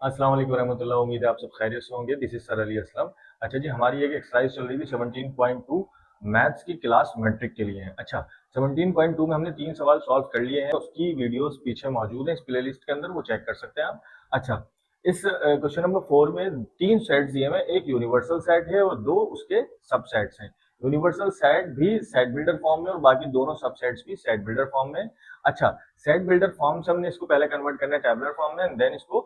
अस्सलाम वालेकुम रहमतुल्लाह। उम्मीद है आप सब खैरियत से होंगे। This is sir Ali Aslam. अच्छा जी, हमारी एक एक्सरसाइज चल रही थी 17.2 मैथ्स की क्लास मेट्रिक के लिए है। अच्छा, 17.2 में हमने 3 सवाल सॉल्व कर लिए हैं। उसकी वीडियोस पीछे मौजूद है इस प्लेलिस्ट के अंदर, वो चेक कर सकते हैं आप। अच्छा, इस क्वेश्चन नंबर 4 में 3 सेट्स दिए हुए हैं। एक यूनिवर्सल सेट है और 2 उसके सब सेट्स हैं। यूनिवर्सल सेट भी सेट बिल्डर फॉर्म में और बाकी दोनों सब सेट्स भी सेट बिल्डर फॉर्म में। अच्छा, सेट बिल्डर फॉर्म से हमने इसको पहले कन्वर्ट करना है टैबुलर फॉर्म में, देन इसको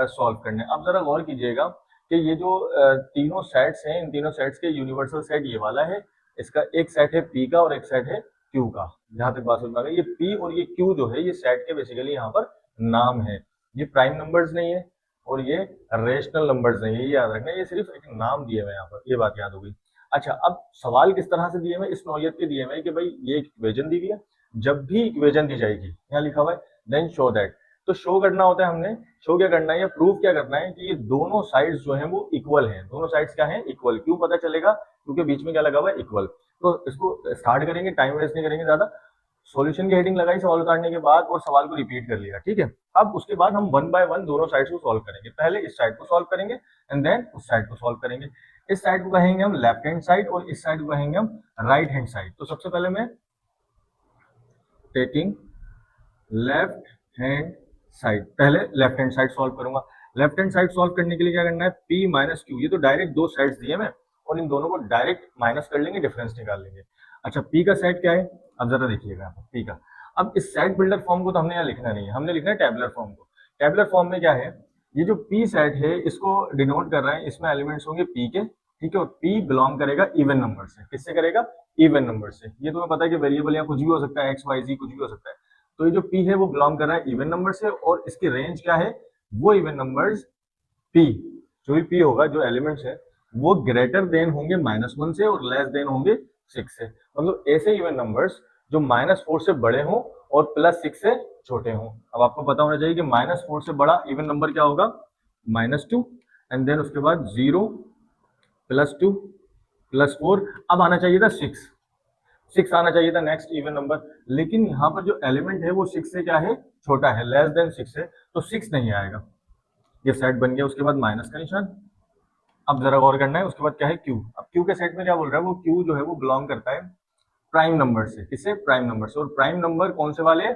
सॉल्व करने। अब जरा गौर कीजिएगा कि ये जो तीनों सेट्स हैं, इन तीनों सेट्स के यूनिवर्सल सेट ये वाला है। इसका एक सेट है पी का और एक सेट है क्यू का। जहां तक बात समझ में आ गई, ये पी और ये क्यू जो है ये सेट के बेसिकली यहाँ पर नाम है। ये प्राइम नंबर्स नहीं है और ये रेशनल नंबर्स नहीं है, ये याद रखना। ये सिर्फ एक नाम दिए हुए हैं यहाँ पर, ये बात याद हो गई। अच्छा, अब सवाल किस तरह से दिए हुए, इस नौयत के दिए हुए कि भाई ये इक्वेशन दी हुई है, जब भी इक्वेशन दी जाएगी, यहाँ लिखा हुआ है देन शो दैट। तो शो करना होता है हमने, शो क्या करना है या प्रूव क्या करना है कि ये दोनों साइड्स जो हैं वो इक्वल हैं। दोनों साइड्स क्या हैं? इक्वल। क्यों पता चलेगा? क्योंकि बीच में क्या लगा हुआ है? इक्वल। तो इसको स्टार्ट करेंगे, टाइम वेस्ट नहीं करेंगे ज्यादा। सॉल्यूशन की हेडिंग लगाई सवाल उतारने के बाद और सवाल को रिपीट कर लिया, ठीक है। अब उसके बाद हम वन बाय वन दोनों साइड्स को सॉल्व करेंगे। पहले इस साइड को सॉल्व करेंगे एंड देन उस साइड को सॉल्व करेंगे। इस साइड को कहेंगे हम लेफ्ट हैंड साइड और इस साइड को कहेंगे हम राइट हैंड साइड। तो सबसे पहले मैं टेकिंग लेफ्ट हैंड साइड, पहले लेफ्ट हैंड साइड सॉल्व करूंगा। लेफ्ट हैंड साइड सॉल्व करने के लिए क्या करना है? P minus Q. ये तो डायरेक्ट दो साइड्स दिए मैं, और इन दोनों को डायरेक्ट माइनस कर लेंगे, डिफरेंस निकाल लेंगे। अच्छा, P का सेट क्या है? अब जरा देखिएगा P का। अब इस सेट बिल्डर फॉर्म को तो हमने यहाँ लिखना नहीं है, हमने लिखना है टेबुलर फॉर्म को। टेबुलर फॉर्म में क्या है? ये जो P सेट है इसको डिनोट कर रहा है, इसमें एलिमेंट्स होंगे P के, ठीक है। और P बिलोंग करेगा इवन नंबर से। किससे करेगा? इवन नंबर से। ये तुम्हें पता है कि वेरिएबल या कुछ भी हो सकता है, एक्स वाई जी कुछ भी हो सकता है। तो ये जो P है वो बिलोंग कर रहा है इवन नंबर से, और इसकी रेंज क्या है? वो इवन नंबर्स P, जो भी P होगा, जो एलिमेंट्स है वो ग्रेटर देन होंगे -1 से और लेस देन होंगे 6 से। मतलब ऐसे इवन नंबर्स जो -4 से बड़े हों और +6 से छोटे हों। अब आपको पता होना चाहिए कि -4 से बड़ा इवन नंबर क्या होगा? -2, एंड देन उसके बाद 0, +2, +4। अब आना चाहिए था 6, 6 आना चाहिए था नेक्स्ट इवन नंबर। लेकिन यहाँ पर जो एलिमेंट है वो 6 से क्या है? छोटा है, लेस देन 6 है, तो 6 नहीं आएगा। ये सेट बन गया। उसके बाद माइनस का निशान। अब जरा गौर करना है, उसके बाद क्या है? क्यू। अब क्यू के सेट में क्या बोल रहा है? वो क्यू जो है वो बिलोंग करता है प्राइम नंबर से। किससे? प्राइम नंबर से। और प्राइम नंबर कौन से वाले?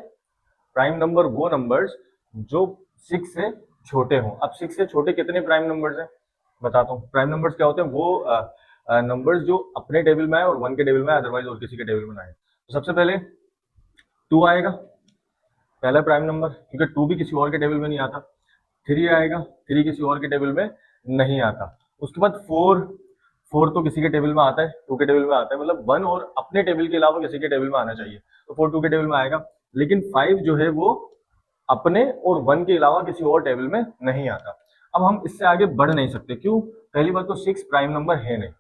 प्राइम नंबर वो नंबर्स जो 6 से छोटे हों। अब 6 से छोटे कितने प्राइम नंबर्स हैं बताता हूँ। प्राइम नंबर्स क्या होते हैं? वो नंबर्स जो अपने टेबल में आए और 1 के टेबल में आए, अदरवाइज और किसी के टेबल में ना आए। तो सबसे पहले 2 आएगा, पहला प्राइम नंबर, क्योंकि 2 भी किसी और के टेबल में नहीं आता। 3 आएगा, 3 किसी और के टेबल में नहीं आता। उसके बाद 4, 4 तो किसी के टेबल में आता है, 2 के टेबल में आता है। मतलब 1 और अपने टेबल के अलावा किसी के टेबल में आना चाहिए, तो 4 2 के टेबल में आएगा। लेकिन 5 जो है वो अपने और 1 के अलावा किसी और टेबल में नहीं आता। अब हम इससे आगे बढ़ नहीं सकते। क्यों? पहली बात तो 6 प्राइम नंबर है नहीं।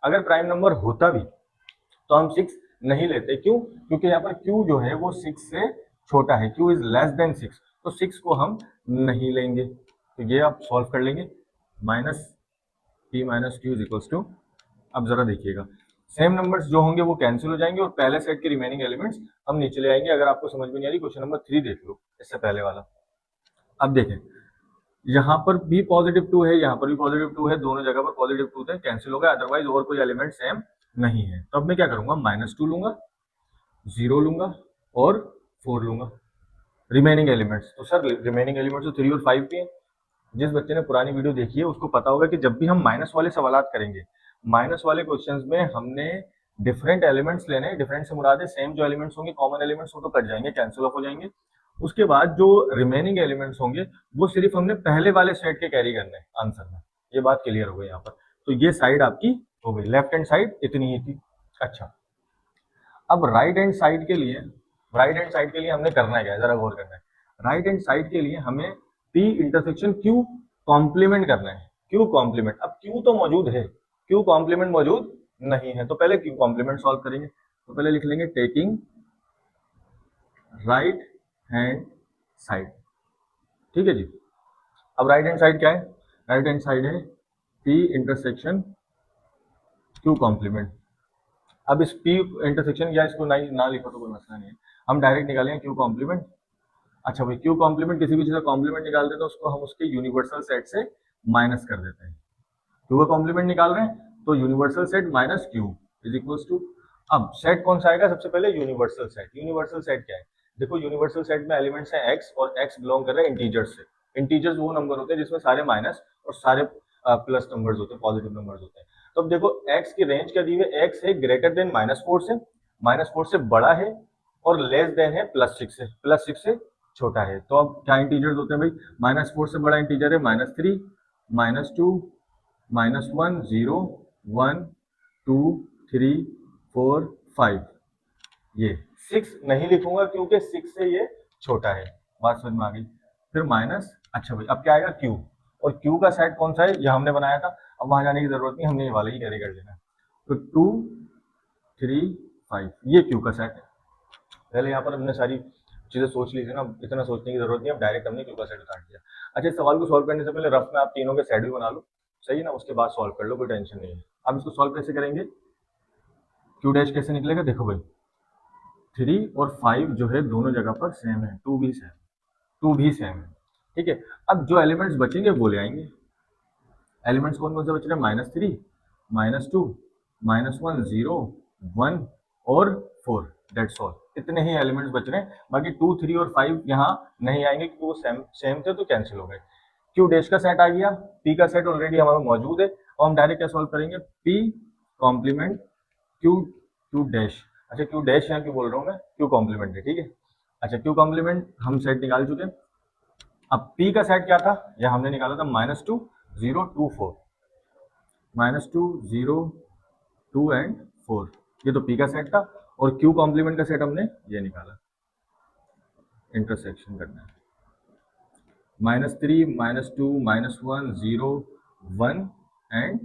अगर प्राइम नंबर होता भी तो हम 6 नहीं लेते। क्यों? क्योंकि यहाँ पर Q जो है वो 6 से छोटा है, Q इज लेस देन 6, तो 6 को हम नहीं लेंगे। तो ये आप सॉल्व कर लेंगे। -P minus Q is equals to, अब जरा देखिएगा, सेम नंबर्स जो होंगे वो कैंसिल हो जाएंगे और पहले सेट के रिमेनिंग एलिमेंट्स हम नीचे ले आएंगे। अगर आपको समझ में नहीं आ रही, क्वेश्चन नंबर 3 देख लो, इससे पहले वाला। अब देखें, यहाँ पर भी +2 है, यहाँ पर भी +2 है, दोनों जगह पर +2 थे, कैंसिल हो गया। अदरवाइज और कोई एलिमेंट सेम नहीं है। तो अब मैं क्या करूंगा? -2 लूंगा, 0 लूंगा और 4 लूंगा रिमेनिंग एलिमेंट्स। तो सर रिमेनिंग एलिमेंट्स तो 3 और 5 भी हैं। जिस बच्चे ने पुरानी वीडियो देखी है उसको पता होगा कि जब भी हम माइनस वाले सवाल करेंगे, माइनस वाले क्वेश्चंस में हमने डिफरेंट एलिमेंट्स लेने हैं। डिफरेंट से मुराद है सेम जो एलिमेंट्स होंगे, कॉमन एलिमेंट्स वो तो कट जाएंगे, कैंसिल ऑफ हो जाएंगे। उसके बाद जो रिमेनिंग एलिमेंट्स होंगे वो सिर्फ हमने पहले वाले सेट के कैरी करने हैं आंसर में। ये बात क्लियर हो गई यहाँ पर। तो ये साइड आपकी हो गई, लेफ्ट हैंड साइड इतनी ही थी। अच्छा, अब राइट हैंड साइड के लिए, राइट हैंड साइड के लिए हमने करना है क्या? जरा गौर करना है। राइट हैंड साइड के लिए हमें P इंटरसेक्शन Q कॉम्प्लीमेंट करना है। Q कॉम्प्लीमेंट, अब Q तो मौजूद है, Q कॉम्प्लीमेंट मौजूद नहीं है, तो पहले Q कॉम्प्लीमेंट सॉल्व करेंगे। तो पहले लिख लेंगे टेकिंग राइट हैंड साइड, ठीक है जी। अब राइट हैंड साइड क्या है? राइट हैंड साइड है P इंटरसेक्शन Q कॉम्प्लीमेंट। अब इस P इंटरसेक्शन या इसको ना लिखो तो कोई मसला नहीं है, हम डायरेक्ट निकालेंगे Q कॉम्प्लीमेंट। अच्छा भाई, क्यू कॉम्प्लीमेंट, किसी भी चीज का कॉम्प्लीमेंट निकालते हैं तो उसको हम उसके यूनिवर्सल सेट से माइनस कर देते हैं। क्यू का कॉम्प्लीमेंट निकाल रहे हैं तो universal set minus Q is equal to, अब सेट कौन सा आएगा, सबसे पहले यूनिवर्सल सेट। यूनिवर्सल सेट क्या है, देखो यूनिवर्सल सेट में एलिमेंट्स हैं एक्स, और एक्स बिलोंग कर रहे हैं इंटीजर्स से। इंटीजर्स वो नंबर होते हैं जिसमें सारे माइनस और सारे प्लस नंबर्स होते हैं, पॉजिटिव नंबर्स होते हैं। तो अब देखो एक्स की रेंज क्या दी हुई है, एक्स है ग्रेटर देन -4 से, -4 से बड़ा है, और लेस देन है +6 से, +6 से छोटा है। तो अब क्या इंटीजर्स होते हैं भाई, -4 से बड़ा इंटीजर है -3, -2, -1, 0, 1, 2, 3, 4, 5। ये 6 नहीं लिखूंगा क्योंकि 6 से ये छोटा है, बात समझ में आ गई। फिर माइनस, अच्छा भाई अब क्या आएगा क्यू, और क्यू का सेट कौन सा है, ये हमने बनाया था, अब वहां जाने की जरूरत नहीं, हमने ये वाला ही कैरी कर लेना। तो 2, 3, 5 ये क्यू का सेट है। पहले यहाँ पर हमने सारी चीजें सोच ली थी ना, इतना सोचने की जरूरत नहीं, अब डायरेक्ट हमने क्यू का सेट उतार दिया। अच्छा, इस सवाल को सॉल्व करने से पहले रफ में आप तीनों के सेट भी बना लो, सही ना, उसके बाद सॉल्व कर लो, कोई टेंशन नहीं है। अब इसको सॉल्व कैसे करेंगे, क्यू डैश कैसे निकलेगा, देखो भाई 3 और 5 जो है दोनों जगह पर सेम है, 2 भी सेम, 2 भी सेम है, ठीक है। अब जो एलिमेंट्स बचेंगे वो ले आएंगे। एलिमेंट्स कौन कौन से बच रहे हैं, -3, -2, -1, 0, 1 और 4, दैट्स ऑल। इतने ही एलिमेंट्स बच रहे हैं, बाकी 2, 3 और 5 यहाँ नहीं आएंगे क्योंकि वो सेम सेम थे तो कैंसिल हो गए। क्यू डैश का सेट आ गया, पी का सेट ऑलरेडी हमारा मौजूद है, और हम डायरेक्ट क्या सॉल्व करेंगे, P complement Q, Q dash, अच्छा क्यू डैश यहाँ क्यों बोल रहा हूँ मैं, क्यू कॉम्प्लीमेंट है, ठीक है। अच्छा क्यू कॉम्प्लीमेंट हम सेट निकाल चुके हैं। अब पी का सेट क्या था, यह हमने निकाला था -2, 0, 2, 4, -2, 0, 2 एंड 4, ये तो पी का सेट था। और क्यू कॉम्प्लीमेंट का सेट हमने ये निकाला, इंटरसेक्शन करना है, -3, -2, -1, 0, 1 एंड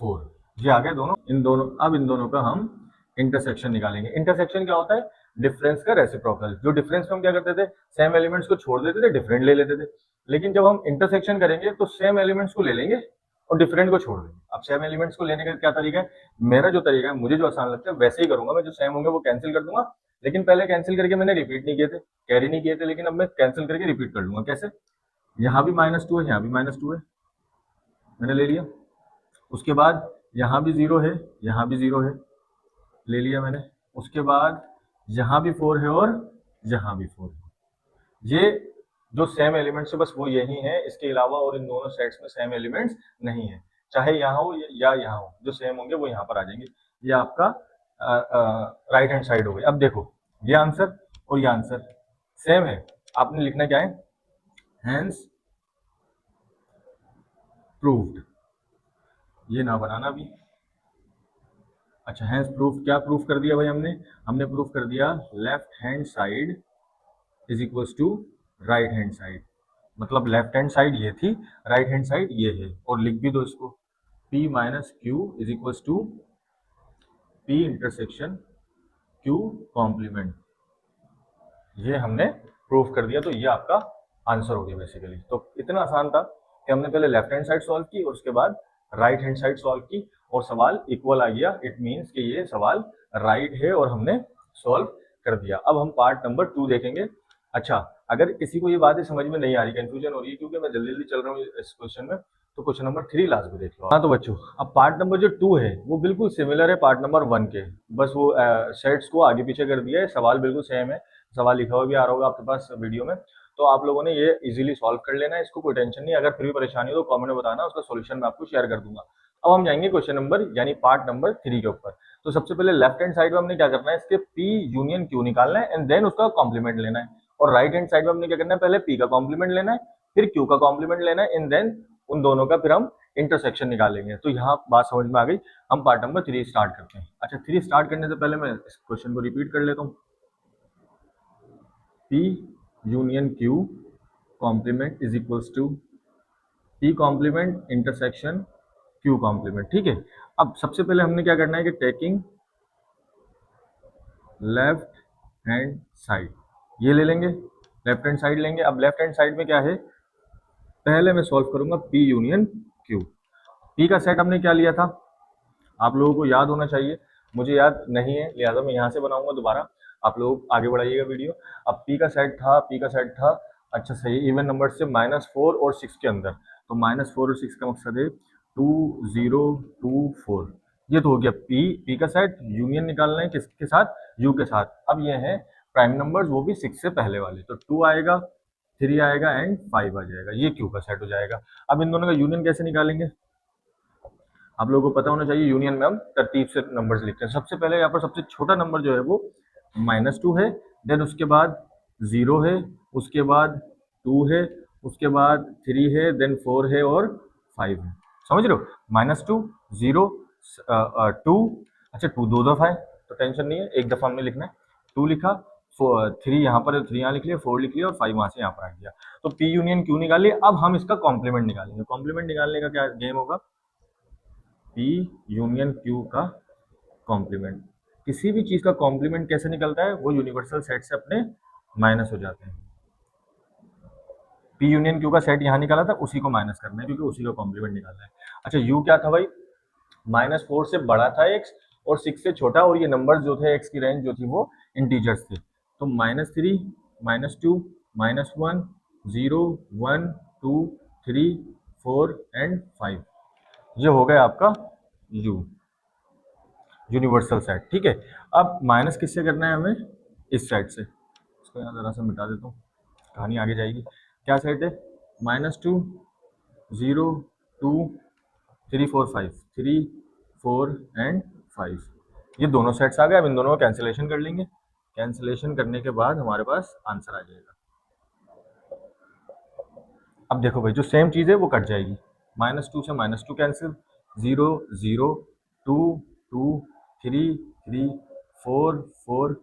4, ये आ गए दोनों, इन दोनों, अब इन दोनों का हम इंटरसेक्शन निकालेंगे। इंटरसेक्शन क्या होता है, डिफरेंस का रेसिप्रोकल। जो डिफरेंस में हम क्या करते थे, सेम एलिमेंट्स को छोड़ देते थे, डिफरेंट ले लेते थे, लेकिन जब हम इंटरसेक्शन करेंगे तो सेम एलिमेंट्स को ले लेंगे और डिफरेंट को छोड़ देंगे। अब सेम एलिमेंट्स को लेने का क्या तरीका है, मेरा जो तरीका है, मुझे जो आसान लगता है वैसे ही करूंगा मैं, जो सेम होंगे वो कैंसिल कर दूंगा, लेकिन पहले कैंसिल करके मैंने रिपीट नहीं किए थे, कैरी नहीं किए थे, लेकिन अब मैं कैंसिल करके रिपीट कर लूंगा। कैसे, यहाँ भी -2 है, यहाँ भी -2 है, मैंने ले लिया। उसके बाद यहाँ भी 0 है, यहाँ भी 0 है, ले लिया मैंने। उसके बाद यहाँ भी 4 है और यहाँ भी 4 है। ये जो सेम एलिमेंट्स है बस वो यही है, इसके अलावा और इन दोनों सेट्स में सेम एलिमेंट्स नहीं है, चाहे यहाँ हो या यहाँ हो, जो सेम होंगे वो यहाँ पर आ जाएंगे। ये आपका राइट हैंड साइड हो गई। अब देखो ये आंसर और ये आंसर सेम है, आपने लिखना क्या है, हैंस प्रूव्ड, ये ना बनाना भी। अच्छा, हैंस प्रूफ, क्या प्रूफ कर दिया भाई हमने, हमने प्रूफ कर दिया left hand side is equals to right hand side, मतलब लेफ्ट हैंड साइड ये थी, राइट हैंड साइड ये है, और लिख भी दो इसको, P minus Q is equals to P intersection Q complement, ये हमने प्रूफ कर दिया। तो ये आपका आंसर हो गया बेसिकली। तो इतना आसान था कि हमने पहले लेफ्ट हैंड साइड सॉल्व की और उसके बाद राइट हैंड साइड सॉल्व की, और सवाल इक्वल आ गया, इट मीन्स कि ये सवाल राइट है और हमने सॉल्व कर दिया। अब हम पार्ट नंबर 2 देखेंगे। अच्छा, अगर किसी को ये बातें समझ में नहीं आ रही, कंफ्यूजन हो रही है, क्योंकि मैं जल्दी जल्दी चल रहा हूँ इस क्वेश्चन में, तो क्वेश्चन नंबर 3 लास्ट में देख लो। हाँ तो बच्चों, अब पार्ट नंबर जो 2 है वो बिल्कुल सिमिलर है पार्ट नंबर 1 के, बस वो सेट्स को आगे पीछे कर दिया है, सवाल बिल्कुल सेम है, सवाल लिखा हुआ भी आ रहा होगा आपके पास वीडियो में, तो आप लोगों ने ये इजीली सॉल्व कर लेना है, इसको कोई टेंशन नहीं। अगर फिर भी परेशानी हो तो कमेंट में बताना, उसका सॉल्यूशन मैं आपको शेयर कर दूंगा। अब हम जाएंगे क्वेश्चन नंबर यानी पार्ट नंबर 3 के ऊपर। तो सबसे पहले लेफ्ट हैंड साइड में हमने क्या करना है, इसके P यूनियन Q निकालना है एंड देन उसका कॉम्प्लीमेंट लेना है, और राइट हैंड साइड में हमने क्या करना है, पहले P का कॉम्प्लीमेंट लेना है, फिर Q का कॉम्प्लीमेंट लेना है एंड देन उन दोनों का फिर हम इंटरसेक्शन निकालेंगे। तो यहाँ बात समझ में आ गई, हम पार्ट नंबर 3 स्टार्ट करते हैं। अच्छा, 3 स्टार्ट करने से पहले मैं इस क्वेश्चन को रिपीट कर लेता हूँ, P union Q complement is equals to P complement intersection Q complement, ठीक है। अब सबसे पहले हमने क्या करना है कि टेकिंग लेफ्ट हैंड साइड, ये ले लेंगे, लेफ्ट हैंड साइड लेंगे। अब लेफ्ट हैंड साइड में क्या है, पहले मैं सॉल्व करूंगा P यूनियन Q। P का सेट हमने क्या लिया था, आप लोगों को याद होना चाहिए, मुझे याद नहीं है, लिहाजा मैं यहाँ से बनाऊंगा दोबारा। आप लोग आगे बढ़ाइएगा वीडियो। अब पी का सेट था अच्छा सही इवन नंबर से -4 और 6 के अंदर, तो -4 और 6 का मकसद है 2 0 2 4, ये तो हो गया पी का सेट। यूनियन निकालना है किसके साथ, यू के साथ। अब ये है प्राइम नंबर्स, वो भी 6 से पहले वाले, तो 2 आएगा, 3 आएगा एंड 5 आ जाएगा, ये क्यू का सेट हो जाएगा। अब इन दोनों का यूनियन कैसे निकालेंगे, आप लोगों को पता होना चाहिए। यूनियन में हम तरतीब से नंबर्स लिखते हैं। सबसे पहले यहाँ पर सबसे छोटा नंबर जो है वो -2 है, देन उसके बाद 0 है, उसके बाद 2 है, उसके बाद 3 है, देन 4 है और 5 है। समझ रहे हो, -2 0 2, अच्छा 2 दो दफा है तो टेंशन नहीं है, एक दफा हमने लिखना है। 2 लिखा, 3 यहाँ पर 3 यहाँ लिख लिया, 4 लिख लिया और 5 वहां से यहाँ पर आ गया। तो पी यूनियन क्यू निकालिए। अब हम इसका कॉम्प्लीमेंट निकालेंगे। कॉम्प्लीमेंट निकालने का क्या गेम होगा, पी यूनियन क्यू का कॉम्प्लीमेंट। किसी भी चीज का कॉम्प्लीमेंट कैसे निकलता है, वो यूनिवर्सल सेट से अपने माइनस हो जाते हैं। पी यूनियन क्यू का सेट यहाँ निकाला था, उसी को माइनस करना है क्योंकि उसी का कॉम्प्लीमेंट निकालना है। अच्छा यू क्या था भाई, -4 से बड़ा था एक्स और 6 से छोटा, और ये नंबर जो थे एक्स की रेंज जो थी वो इंटीजर्स थे। तो -3 -2 -1 0 1 2 3 4 एंड 5, ये हो गया आपका यू यूनिवर्सल सेट। ठीक है, अब माइनस किससे करना है हमें, इस सेट से। इसको यहाँ जरा सा मिटा देता हूँ, कहानी आगे जाएगी। क्या सेट है, -2 0 2 3 4 5 3 4 एंड 5, ये दोनों सेट्स आ गए। अब इन दोनों का कैंसिलेशन कर लेंगे। कैंसिलेशन करने के बाद हमारे पास आंसर आ जाएगा। अब देखो भाई, जो सेम चीज़ है वो कट जाएगी। -2 से -2 कैंसिल, 0 0 2 2 3 3 4 4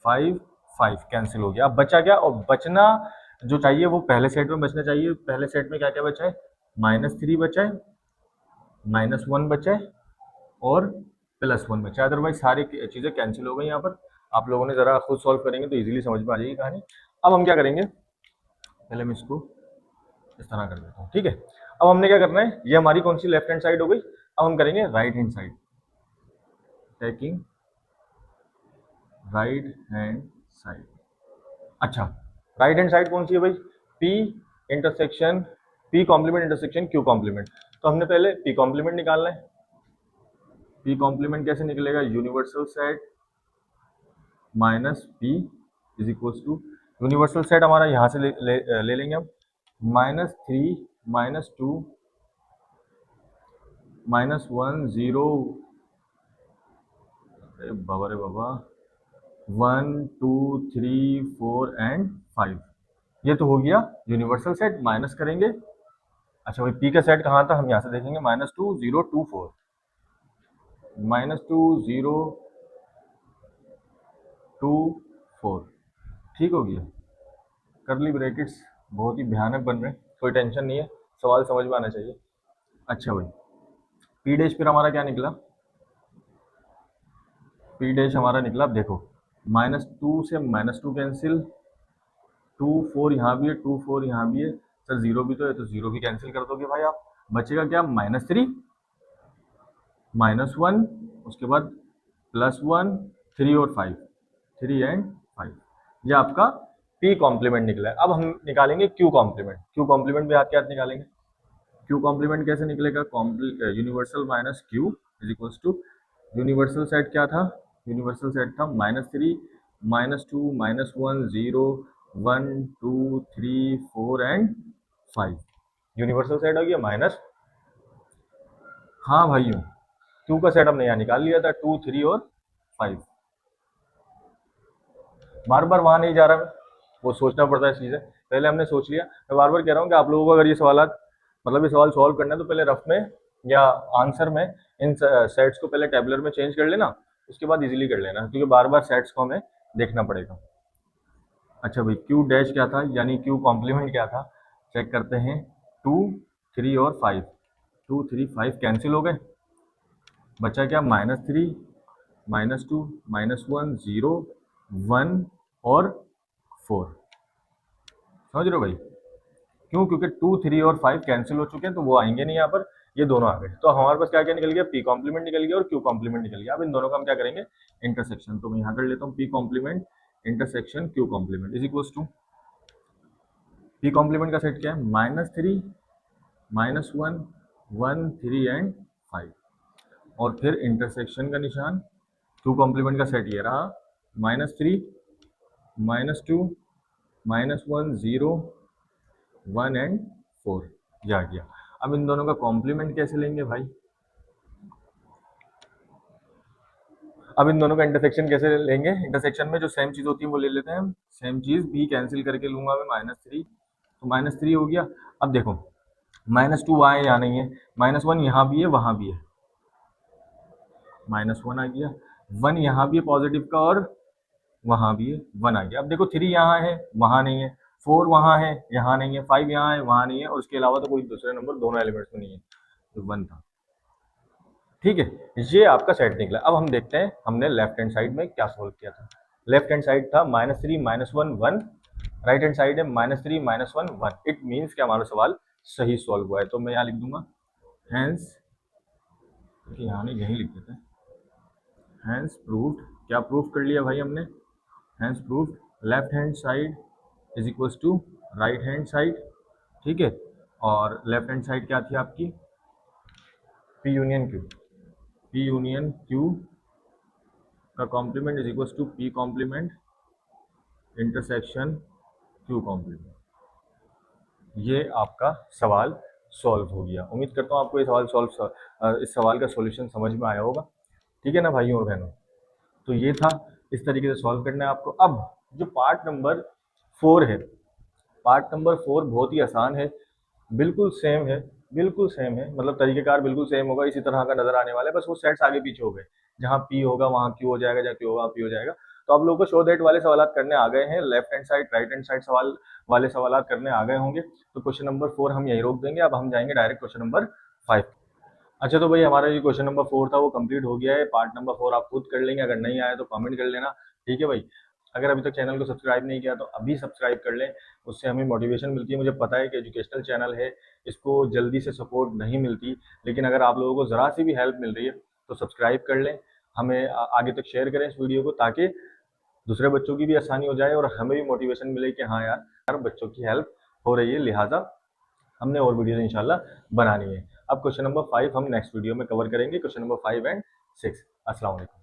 5 5 कैंसिल हो गया। अब बचा क्या, और बचना जो चाहिए वो पहले सेट में बचना चाहिए। पहले सेट में क्या क्या बचा है, -3 बचा है, -1 बचा है और +1 बचा है। अदरवाइज सारी चीज़ें कैंसिल हो गई यहाँ पर। आप लोगों ने ज़रा खुद सॉल्व करेंगे तो इजीली समझ में आ जाएगी कहानी। अब हम क्या करेंगे, पहले मैं इसको इस तरह कर देता हूँ। ठीक है, अब हमने क्या करना है, ये हमारी कौन सी लेफ्ट हैंड साइड हो गई। अब हम करेंगे right hand side, taking right hand side. अच्छा, राइट हैंड साइड कौन सी है भाई, P intersection P complement intersection Q complement. तो हमने पहले P कॉम्प्लीमेंट निकालना है। P कॉम्प्लीमेंट कैसे निकलेगा, universal set -P is equal to, universal set हमारा यहाँ से ले लेंगे हम, -3 -2 -1 0, अरे बाबा रे बाबा, 1 2 3 4 एंड 5, ये तो हो गया यूनिवर्सल सेट। माइनस करेंगे, अच्छा भाई पी का सेट कहाँ था, हम यहाँ से देखेंगे, -2 0 2 4, -2 0 2 4, ठीक हो गया। करली ब्रैकेट्स बहुत ही भयानक बन रहे हैं, कोई टेंशन नहीं है, सवाल समझ में आना चाहिए। अच्छा भाई, पी डैश फिर हमारा क्या निकला, पी डैश हमारा निकला, अब देखो -2 से -2 कैंसिल, 2 4 यहाँ भी है, 2 4 यहाँ भी है, सर 0 भी तो है, तो 0 भी कैंसिल कर दोगे भाई आप। बचेगा क्या, -3 -1, उसके बाद +1 3 और 5, 3 एंड 5, ये आपका P कॉम्प्लीमेंट निकला है। अब हम निकालेंगे Q कॉम्प्लीमेंट। Q कॉम्प्लीमेंट भी हाथ के हाथ निकालेंगे। Q कॉम्प्लीमेंट कैसे निकलेगा, universal minus Q is equals to, universal set क्या था, यूनिवर्सल सेट था -3 -2 -1 0 1 2 3 4 एंड 5, यूनिवर्सल सेट हो गया माइनस, हाँ भाइयों Q का सेट हमने यहाँ निकाल लिया था, 2 3 और 5। बार बार वहां नहीं जा रहा मैं, वो सोचना पड़ता है चीज़ें, पहले हमने सोच लिया। मैं बार बार कह रहा हूँ कि आप लोगों को अगर ये सवाल मतलब ये सवाल सॉल्व करना है तो पहले रफ में या आंसर में इन सेट्स को पहले टेबलर में चेंज कर लेना, उसके बाद इजीली कर लेना, क्योंकि बार बार सेट्स को हमें देखना पड़ेगा। अच्छा भाई, क्यू डैश क्या था, यानी क्यू कॉम्प्लीमेंट क्या था, चेक करते हैं। 2 3 और 5, 2 3 5 कैंसिल हो गए, बचा क्या, -3 -2 -1 0 1 और 4, समझ रहे हो भाई, क्यों, क्योंकि 2 3 और 5 कैंसिल हो चुके हैं तो वो आएंगे नहीं यहाँ पर, ये दोनों आ गए। तो हमारे पास क्या क्या निकल गया, P कॉम्प्लीमेंट निकल गया और Q कॉम्प्लीमेंट निकल गया। अब इन दोनों का हम क्या करेंगे, इंटरसेक्शन। तो मैं यहाँ कर लेता हूँ P complement intersection Q complement is equal to P complement का सेट क्या है, -3, -1, 1, 3 एंड 5, और फिर इंटरसेक्शन का निशान क्यू कॉम्प्लीमेंट का सेट ये रहा, -3, -2, -1, 0, 1 एंड 4, ये आ गया। अब इन दोनों का कॉम्प्लीमेंट कैसे लेंगे भाई, अब इन दोनों का इंटरसेक्शन कैसे लेंगे, इंटरसेक्शन में जो सेम चीज होती है वो ले लेते हैं हम, सेम चीज भी कैंसिल करके लूंगा मैं, -3, तो -3 हो गया। अब देखो -2 वहाँ है यहाँ नहीं है, -1 यहाँ भी है वहाँ भी है, -1 आ गया, 1 यहाँ भी है पॉजिटिव का और वहाँ भी है, 1 आ गया। अब देखो 3 यहाँ है वहाँ नहीं है, 4 वहाँ है यहाँ नहीं है, 5 यहाँ है वहाँ नहीं है, और उसके अलावा तो कोई दूसरे नंबर दोनों एलिमेंट्स में नहीं है, तो 1 था। ठीक है, ये आपका सेट निकला। अब हम देखते हैं हमने लेफ्ट हैंड साइड में क्या सोल्व किया था। लेफ्ट हैंड साइड था -3, -1, 1, राइट हैंड साइड है -3, -1, 1। इट मीन्स कि हमारा सवाल सही सॉल्व हुआ है, तो मैं यहाँ लिख दूंगा हैंस, यहाँ नहीं यहीं लिख देते हैं, हैंस प्रूव्ड। क्या प्रूव कर लिया भाई हमने, hence proved left hand side is equal to right hand side. ठीक है, और लेफ्ट हैंड साइड क्या थी आपकी, P union Q, P union Q का complement is equal to P complement intersection Q complement. ये आपका सवाल सॉल्व हो गया। उम्मीद करता हूँ आपको ये सवाल इस सवाल का सॉल्यूशन समझ में आया होगा। ठीक है ना भाइयों और बहनों, तो ये था, इस तरीके से सॉल्व करना है आपको। अब जो पार्ट नंबर 4 है, पार्ट नंबर 4 बहुत ही आसान है, बिल्कुल सेम है, बिल्कुल सेम है, मतलब तरीकेकार बिल्कुल सेम होगा, इसी तरह का नजर आने वाला है, बस वो सेट्स आगे पीछे हो गए, जहाँ पी होगा वहाँ क्यू हो जाएगा, जहाँ क्यू होगा पी हो जाएगा। तो आप लोगों को शो दैट वाले सवाल करने आ गए हैं, left hand side right hand side सवाल वाले सवाल करने आ गए होंगे, तो क्वेश्चन नंबर 4 हम यही रोक देंगे। अब हम जाएंगे डायरेक्ट क्वेश्चन नंबर 5। अच्छा, तो भाई हमारा जो क्वेश्चन नंबर 4 था वो कंप्लीट हो गया है। पार्ट नंबर 4 आप खुद कर लेंगे, अगर नहीं आया तो कमेंट कर लेना। ठीक है भाई, अगर अभी तक चैनल को सब्सक्राइब नहीं किया तो अभी सब्सक्राइब कर लें, उससे हमें मोटिवेशन मिलती है। मुझे पता है कि एजुकेशनल चैनल है, इसको जल्दी से सपोर्ट नहीं मिलती, लेकिन अगर आप लोगों को ज़रा सी भी हेल्प मिल रही है तो सब्सक्राइब कर लें, हमें आगे तक शेयर करें इस वीडियो को, ताकि दूसरे बच्चों की भी आसानी हो जाए और हमें भी मोटिवेशन मिले कि हाँ यार बच्चों की हेल्प हो रही है, लिहाजा हमने और वीडियो इंशाल्लाह बनानी है। अब क्वेश्चन नंबर 5 हम नेक्स्ट वीडियो में कवर करेंगे, क्वेश्चन नंबर 5 एंड 6। अस्सलाम वालेकुम।